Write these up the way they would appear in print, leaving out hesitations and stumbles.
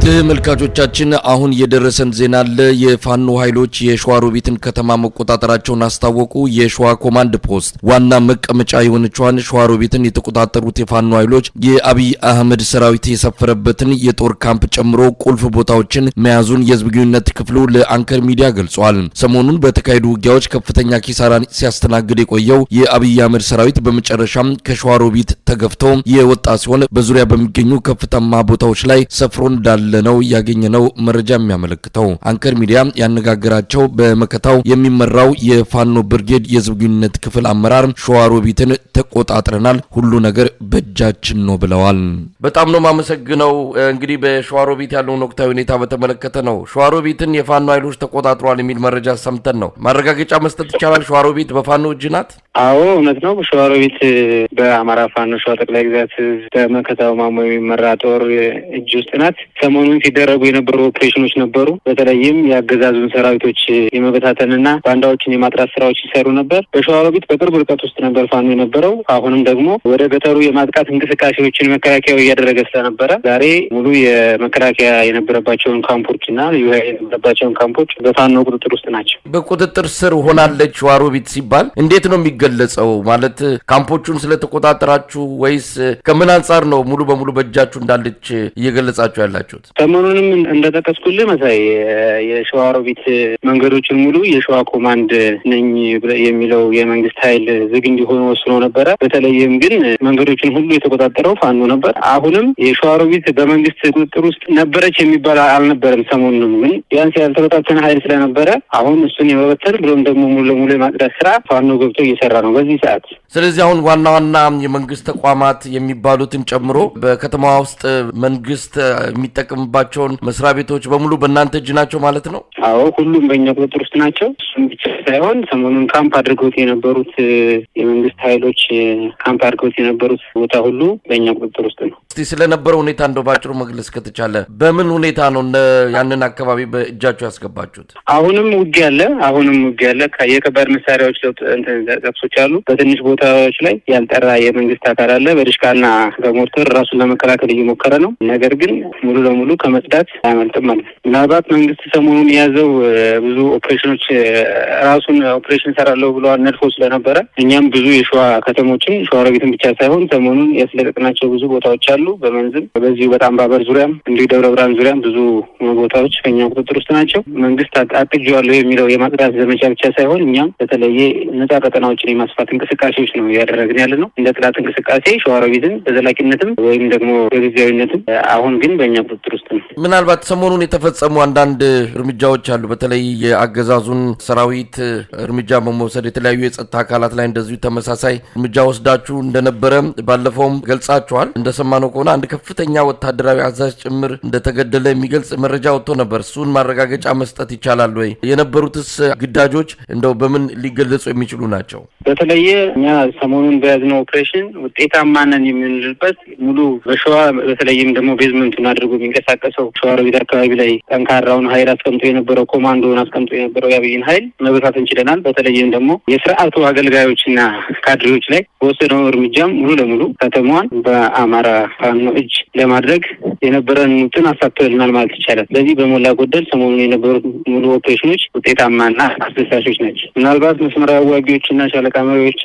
ተመልካቾቻችን አሁን የደረሰን ዜና አለ። የፋኖ ኃይሎች የሸዋሮቢትን ከተማ መቆጣጠራቸውን አስታወቁ። የሸዋ ኮማንድ ፖስት ዋና መቀመጫ የሆነችዋን ሸዋሮቢትን የተቆጣጠሩት የፋኖ ኃይሎች የአብይ አህመድ ሰራዊት የሰፈረበትን የጦር ካምፕ ጨምሮ ቁልፍ ቦታዎችን መያዙን የህዝብ ግንኙነት ክፍሉ ለአንከር ሚዲያ ገልጿል። ሰሞኑን በተካሄዱ ውጊያዎች ከፍተኛ ኪሳራን ሲያስተናግድ የቆየው የአብይ አህመድ ሰራዊት በመጨረሻም ከሸዋሮቢት ተገፍቶ የወጣ ሲሆን በዙሪያ በሚገኙ ከፍታማ ቦታዎች ላይ ሰፍሮ እንዳለ ነው ያገኘነው መረጃ የሚያመለክተው። አንከር ሚዲያ ያነጋገራቸው በመከታው የሚመራው የፋኖ ብርጌድ የህዝብ ግንኙነት ክፍል አመራር ሸዋሮቢትን ተቆጣጥረናል፣ ሁሉ ነገር በእጃችን ነው ብለዋል። በጣም ነው ማመሰግነው። እንግዲህ በሸዋሮቢት ያለውን ወቅታዊ ሁኔታ በተመለከተ ነው። ሸዋሮቢትን የፋኖ ኃይሎች ተቆጣጥሯል የሚል መረጃ ሰምተን ነው። ማረጋገጫ መስጠት ይቻላል? ሸዋሮቢት በፋኖ እጅ ናት? አዎ እውነት ነው። ሸዋሮቢት በአማራ ፋኖ ሸዋ ጠቅላይ ግዛት በመከታው ማሞ የሚመራ ጦር እጅ ውስጥ ናት። ሰሞኑን ሲደረጉ የነበሩ ኦፕሬሽኖች ነበሩ። በተለይም የአገዛዙን ሰራዊቶች የመበታተንና ባንዳዎችን የማጥራት ስራዎች ሲሰሩ ነበር። በሸዋሮቢት በቅርብ ርቀት ውስጥ ነበር ፋኖ የነበረው። አሁንም ደግሞ ወደ ገጠሩ የማጥቃት እንቅስቃሴዎችን መከላከያው እያደረገ ስለነበረ ዛሬ ሙሉ የመከላከያ የነበረባቸውን ካምፖችና የነበረባቸውን ካምፖች በፋኖ ቁጥጥር ውስጥ ናቸው። በቁጥጥር ስር ሆናለች ሸዋሮቢት ሲባል እንዴት ነው የሚገለጸው? ማለት ካምፖቹን ስለተቆጣጠራችሁ ወይስ ከምን አንጻር ነው ሙሉ በሙሉ በእጃችሁ እንዳለች እየገለጻችሁ ያላችሁት? ሰሞኑንም እንደጠቀስኩልህ መሳይ የሸዋሮቢት መንገዶችን ሙሉ የሸዋ ኮማንድ ነኝ የሚለው የመንግስት ኃይል ዝግ እንዲሆኑ ወስኖ ነበረ። በተለይም ግን መንገዶችን ሁሉ የተቆጣጠረው ፋኖ ነበር። አሁንም የሸዋሮቢት በመንግስት ቁጥጥር ውስጥ ነበረች የሚባል አልነበረም። ሰሞኑንም ግን ቢያንስ ያልተበታተነ ኃይል ስለነበረ አሁን እሱን የመበተን ብሎም ደግሞ ሙሉ ለሙሉ የማጽዳት ስራ ፋኖ ገብቶ እየሰራ ነው በዚህ ሰዓት። ስለዚህ አሁን ዋና ዋና የመንግስት ተቋማት የሚባሉትን ጨምሮ በከተማ ውስጥ መንግስት የሚጠቀምባቸውን መስሪያ ቤቶች በሙሉ በእናንተ እጅ ናቸው ማለት ነው? አዎ ሁሉም በእኛ ቁጥጥር ውስጥ ናቸው። እሱም ብቻ ሳይሆን ሰሞኑን ካምፕ አድርገውት የነበሩት የመንግስት ኃይሎች ካምፕ አድርገውት የነበሩት ቦታ ሁሉ በእኛ ቁጥጥር ውስጥ ነው። እስቲ ስለነበረው ሁኔታ እንደው ባጭሩ መግለጽ ከተቻለ በምን ሁኔታ ነው ያንን አካባቢ በእጃችሁ ያስገባችሁት? አሁንም ውጊያ አለ። የከባድ መሳሪያዎች ጠቅሶች አሉ። በትንሽ ቦታዎች ላይ ያልጠራ የመንግስት አካል አለ። በድሽቃና በሞርተር ራሱን ለመከላከል እየሞከረ ነው። ነገር ግን ሙሉ ለሙሉ ከመጽዳት አያመልጥም ማለት ነው። ምናልባት መንግስት ሰሞኑን የያዘው ብዙ ኦፕሬሽኖች ራሱን ኦፕሬሽን ሰራለሁ ብሎ ነድፎ ስለነበረ እኛም ብዙ የሸዋ ከተሞችን ሸዋሮቢትን ብቻ ሳይሆን ሰሞኑን ያስለቀቅናቸው ብዙ ቦታዎች አሉ። በመንዝም በዚሁ በጣም ባበር ዙሪያም እንዲሁ ደብረ ብርሃን ዙሪያም ብዙ ቦታዎች ከኛ ቁጥጥር ውስጥ ናቸው። መንግስት አጥጄዋለሁ የሚለው የማጽዳት ዘመቻ ብቻ ሳይሆን እኛም በተለየ ነጻ ቀጠናዎችን የማስፋት እንቅስቃሴዎች ነው እያደረግን ያለ ነው። እንደ ጥላት እንቅስቃሴ ሸዋሮቢትን በዘላቂነትም ወይም ደግሞ በጊዜያዊነትም አሁን ግን በእኛ ቁጥጥር ውስጥ ነው። ምናልባት ሰሞኑን የተፈጸሙ አንዳንድ እርምጃዎች አሉ። በተለይ የአገዛዙን ሰራዊት እርምጃ በመውሰድ የተለያዩ የጸጥታ አካላት ላይ እንደዚሁ ተመሳሳይ እርምጃ ወስዳችሁ እንደነበረ ባለፈውም ገልጻችኋል። እንደሰማነው ከሆነ አንድ ከፍተኛ ወታደራዊ አዛዥ ጭምር እንደተገደለ የሚገልጽ መረጃ ወጥቶ ነበር። እሱን ማረጋገጫ መስጠት ይቻላል ወይ? የነበሩትስ ግዳጆች እንደው በምን ሊገለጹ የሚችሉ ናቸው? በተለየ እኛ ሰሞኑን በያዝነው ኦፕሬሽን ውጤታማ ነን የምንልበት ሙሉ በሸዋ በተለይም ደግሞ ቤዝመንቱን አድርጎ የሚንቀሳቀሰው ሸዋሮቢት አካባቢ ላይ ጠንካራውን ኃይል አስቀምጦ የነበረው ኮማንዶውን አስቀምጦ የነበረው የአብይን ኃይል መበታት እንችለናል። በተለይም ደግሞ የስርዓቱ አገልጋዮችና ካድሬዎች ላይ በወሰደው እርምጃም ሙሉ ለሙሉ ከተማዋን በአማራ ፋኖ እጅ ለማድረግ የነበረን ውጥን አሳክቶልናል ማለት ይቻላል። ስለዚህ በሞላ ጎደል ሰሞኑን የነበሩት ሙሉ ኦፕሬሽኖች ውጤታማና አስደሳቾች ናቸው። ምናልባት መስመራዊ አዋጊዎችና ሻለቃ መሪዎች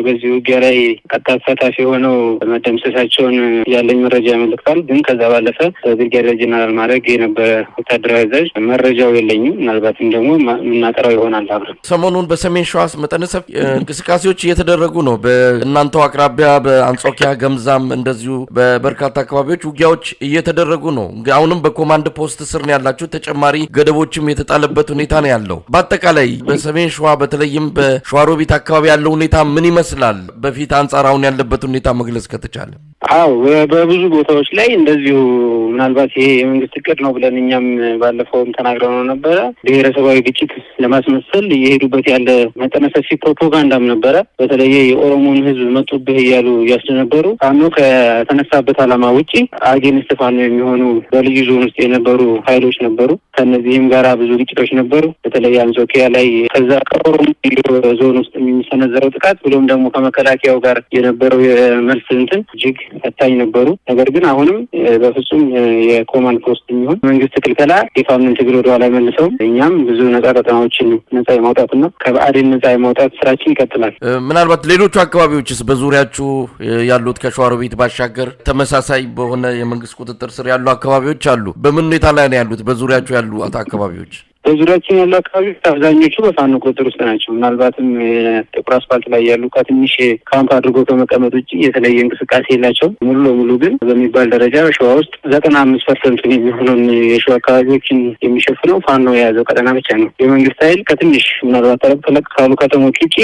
በዚህ ውጊያ ላይ ቀጥታ ተሳታፊ ሆነው መደምሰሳቸውን ያለኝ መረጃ ያመለክታል። ግን ከዛ ባለፈ ብርጋዴር ጀነራል ማዕረግ የነበረ ወታደራዊ አዛዥ መረጃው የለኝም። ምናልባትም ደግሞ የምናጠራው ይሆናል አብረን። ሰሞኑን በሰሜን ሸዋ መጠነ ሰፊ እንቅስቃሴዎች እየተደረጉ ነው። በእናንተው አቅራቢያ በአንጾኪያ ገምዛም እንደዚሁ በበርካታ አካባቢዎች ውጊያዎች እየተደረጉ ነው። አሁንም በኮማንድ ፖስት ስር ነው ያላችሁ። ተጨማሪ ገደቦችም የተጣለበት ሁኔታ ነው ያለው። በአጠቃላይ በሰሜን ሸዋ በተለይም በሸዋሮቢት አካባቢ ያለው ሁኔታ ምን ይመስላል? በፊት አንጻር አሁን ያለበት ሁኔታ መግለጽ ከተቻለ። አዎ በብዙ ቦታዎች ላይ እንደዚሁ ምናልባት ይሄ የመንግስት እቅድ ነው ብለን እኛም ባለፈውም ተናግረው ነበረ። ብሔረሰባዊ ግጭት ለማስመሰል እየሄዱበት ያለ መጠነ ሰፊ ፕሮፓጋንዳም ነበረ። በተለየ የኦሮሞን ሕዝብ መጡብህ እያሉ እያስደነበሩ ፋኖ ከተነሳበት ዓላማ ውጪ አጌንስት ፋኖ የሚሆኑ በልዩ ዞን ውስጥ የነበሩ ኃይሎች ነበሩ። ከነዚህም ጋራ ብዙ ግጭቶች ነበሩ። በተለይ አንጾኪያ ላይ ከዛ ከኦሮሞ ዞን ውስጥ የሚሰነዘረው ጥቃት ብሎም ደግሞ ከመከላከያው ጋር የነበረው የመልስ እንትን እጅግ ፈታኝ ነበሩ። ነገር ግን አሁንም በፍጹም የኮማንድ ፖስት የሚሆን መንግስት ክልከላ የፋኖን ትግል ወደ ኋላ መልሰው እኛም ብዙ ነጻ ቀጠናዎችን ነጻ የማውጣትና ከብአዴን ነጻ የማውጣት ስራችን ይቀጥላል። ምናልባት ሌሎቹ አካባቢዎችስ በዙሪያችሁ ያሉት ከሸዋሮቢት ባሻገር ተመሳሳይ በሆነ የመንግስት ቁጥጥር ስር ያሉ አካባቢዎች አሉ? በምን ሁኔታ ላይ ነው ያሉት በዙሪያችሁ ያሉ አካባቢዎች? በዙሪያችን ያሉ አካባቢዎች አብዛኞቹ በፋኖ ቁጥጥር ውስጥ ናቸው። ምናልባትም ጥቁር አስፋልት ላይ ያሉ ከትንሽ ካምፕ አድርጎ ከመቀመጥ ውጭ የተለየ እንቅስቃሴ የላቸው። ሙሉ ለሙሉ ግን በሚባል ደረጃ ሸዋ ውስጥ 95% የሚሆነውን የሸዋ አካባቢዎችን የሚሸፍነው ፋኖ የያዘው ቀጠና ብቻ ነው። የመንግስት ኃይል ከትንሽ ምናልባት ተለቅ ካሉ ከተሞች ውጭ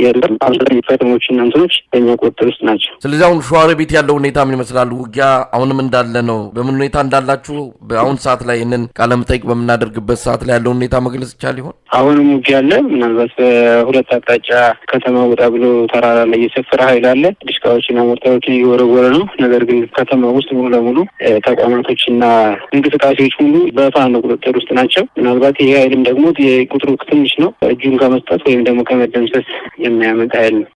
የለም። አብዛኛው ከተሞችና እንትኖች በእኛ ቁጥጥር ውስጥ ናቸው። ስለዚህ አሁን ሸዋሮቢት ያለው ሁኔታ ምን ይመስላል? ውጊያ አሁንም እንዳለ ነው? በምን ሁኔታ እንዳላችሁ በአሁን ሰዓት ላይ ይህንን ቃለ መጠይቅ በምናደርግበት ሰዓት ላይ ያለው ሁኔታ መግለጽ ይቻል ይሆን? አሁንም ውጊያ አለ። ምናልባት በሁለት አቅጣጫ ከተማ ወጣ ብሎ ተራራ ላይ የሰፈረ ኃይል አለ። ዲሽቃዎችና ሞርታሮችን እየወረወረ ነው። ነገር ግን ከተማ ውስጥ ሙሉ ለሙሉ ተቋማቶችና እንቅስቃሴዎች ሁሉ በፋኖ ቁጥጥር ውስጥ ናቸው። ምናልባት ይሄ ኃይልም ደግሞ የቁጥሩ ትንሽ ነው። እጁን ከመስጠት ወይም ደግሞ ከመደምሰስ የሚያመጣ ኃይል ነው።